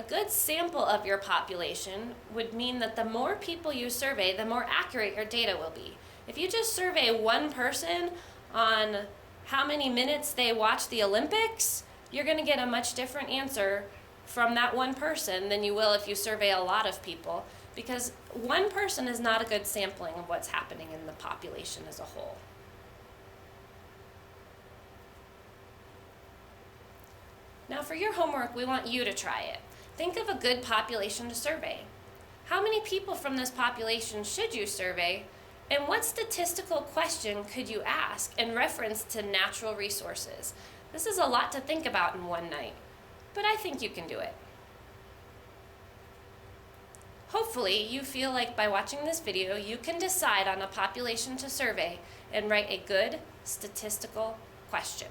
A good sample of your population would mean that the more people you survey, the more accurate your data will be. If you just survey one person on how many minutes they watch the Olympics, you're going to get a much different answer from that one person than you will if you survey a lot of people, because one person is not a good sampling of what's happening in the population as a whole. Now for your homework, we want you to try it. Think of a good population to survey. How many people from this population should you survey? And what statistical question could you ask in reference to natural resources? This is a lot to think about in one night, but I think you can do it. Hopefully, you feel like by watching this video, you can decide on a population to survey and write a good statistical question.